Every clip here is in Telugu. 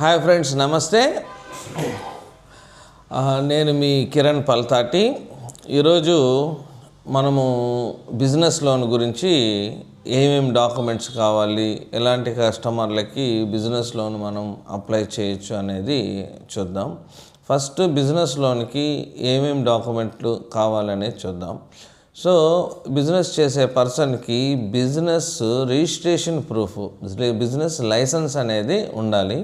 హాయ్ ఫ్రెండ్స్, నమస్తే. నేను మీ కిరణ్ పల్తాటి. ఈరోజు మనము బిజినెస్ లోన్ గురించి ఏమేమి డాక్యుమెంట్స్ కావాలి, ఎలాంటి కస్టమర్లకి బిజినెస్ లోన్ మనం అప్లై చేయొచ్చు అనేది చూద్దాం. ఫస్ట్ బిజినెస్ లోన్కి ఏమేమి డాక్యుమెంట్లు కావాలనేది చూద్దాం. సో బిజినెస్ చేసే పర్సన్కి business registration proof, business license అనేది ఉండాలి.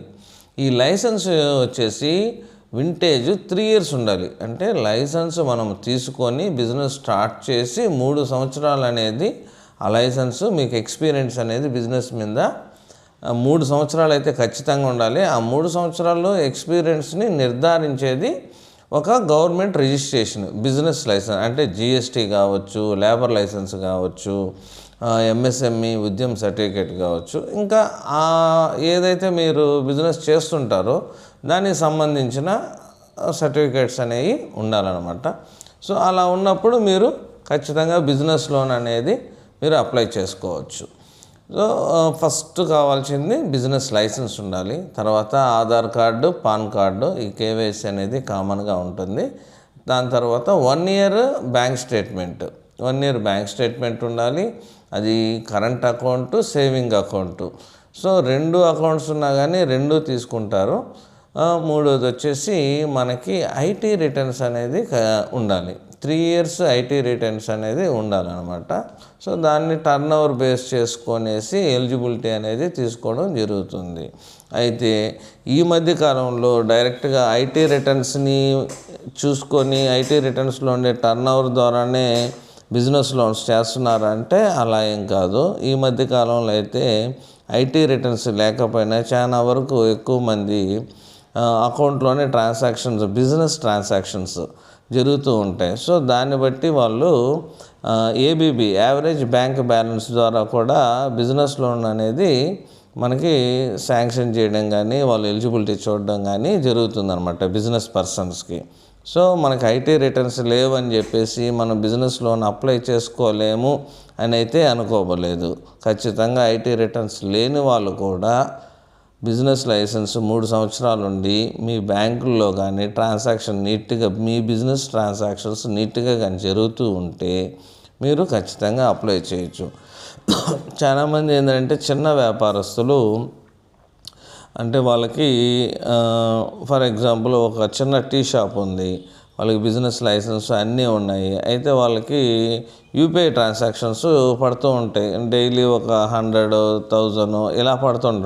ఈ లైసెన్స్ వచ్చేసి వింటేజ్ 3 years ఉండాలి. అంటే లైసెన్స్ మనం తీసుకొని బిజినెస్ స్టార్ట్ చేసి 3 సంవత్సరాలు అనేది ఆ లైసెన్స్, మీకు ఎక్స్పీరియన్స్ అనేది బిజినెస్ మీద 3 సంవత్సరాలు అయితే ఖచ్చితంగా ఉండాలి. ఆ 3 సంవత్సరాల్లో ఎక్స్పీరియన్స్ని నిర్ధారించేది ఒక గవర్నమెంట్ రిజిస్ట్రేషన్ బిజినెస్ లైసెన్స్. అంటే జిఎస్టీ కావచ్చు, లేబర్ లైసెన్స్ కావచ్చు, ఎంఎస్ఎంఈ ఉద్యమ సర్టిఫికేట్ కావచ్చు, ఇంకా ఏదైతే మీరు బిజినెస్ చేస్తుంటారో దానికి సంబంధించిన సర్టిఫికేట్స్ అనేవి ఉండాలన్నమాట. సో అలా ఉన్నప్పుడు మీరు ఖచ్చితంగా బిజినెస్ లోన్ అనేది మీరు అప్లై చేసుకోవచ్చు. సో ఫస్ట్ కావాల్సింది బిజినెస్ లైసెన్స్ ఉండాలి. తర్వాత ఆధార్ కార్డు, పాన్ కార్డు, ఈ కేవైసీ అనేది కామన్గా ఉంటుంది. దాని తర్వాత 1 year bank statement, 1 year bank statement ఉండాలి. అది current account, saving account. So 2 accounts ఉన్నా కానీ 2 తీసుకుంటారు. మూడోది వచ్చేసి మనకి ఐటీ రిటర్న్స్ అనేది ఉండాలి. 3 years ఐటీ రిటర్న్స్ అనేది ఉండాలన్నమాట. సో దాన్ని టర్న్ ఓవర్ బేస్ చేసుకొనేసి ఎలిజిబిలిటీ అనేది తీసుకోవడం జరుగుతుంది. అయితే ఈ మధ్య కాలంలో డైరెక్ట్గా ఐటీ రిటర్న్స్ని చూసుకొని ఐటీ రిటర్న్స్లో ఉండే టర్న్ ఓవర్ ద్వారానే బిజినెస్ లోన్స్ చేస్తున్నారంటే అలా ఏం కాదు. ఈ మధ్య కాలంలో అయితే ఐటీ రిటర్న్స్ లేకపోయినా చాలా వరకు ఎక్కువ మంది అకౌంట్లోనే ట్రాన్సాక్షన్స్, బిజినెస్ ట్రాన్సాక్షన్స్ జరుగుతూ ఉంటాయి. సో దాన్ని బట్టి వాళ్ళు ఏబీబీ, యావరేజ్ బ్యాంక్ బ్యాలెన్స్ ద్వారా కూడా బిజినెస్ లోన్ అనేది మనకి శాంక్షన్ చేయడం కానీ, వాళ్ళు ఎలిజిబిలిటీ చూడడం కానీ జరుగుతుందన్నమాట బిజినెస్ పర్సన్స్కి. సో మనకి ఐటీ రిటర్న్స్ లేవని చెప్పేసి మనం బిజినెస్ లోన్ అప్లై చేసుకోలేము అని అయితే అనుకోవలేదు. ఖచ్చితంగా ఐటీ రిటర్న్స్ లేని వాళ్ళు కూడా బిజినెస్ లైసెన్స్ 3 సంవత్సరాలు ఉండి మీ బ్యాంకుల్లో కానీ ట్రాన్సాక్షన్ నీట్గా, మీ బిజినెస్ ట్రాన్సాక్షన్స్ నీట్గా కానీ జరుగుతూ ఉంటే మీరు ఖచ్చితంగా అప్లై చేయొచ్చు. చాలామంది ఏంటంటే చిన్న వ్యాపారస్తులు, అంటే వాళ్ళకి ఫర్ ఎగ్జాంపుల్ ఒక చిన్న టీ షాప్ ఉంది, వాళ్ళకి బిజినెస్ లైసెన్స్ అన్నీ ఉన్నాయి. అయితే వాళ్ళకి యూపీఐ ట్రాన్సాక్షన్స్ పడుతూ ఉంటాయి. డైలీ ఒక 100, 1000 ఇలా పడుతుంటాయి.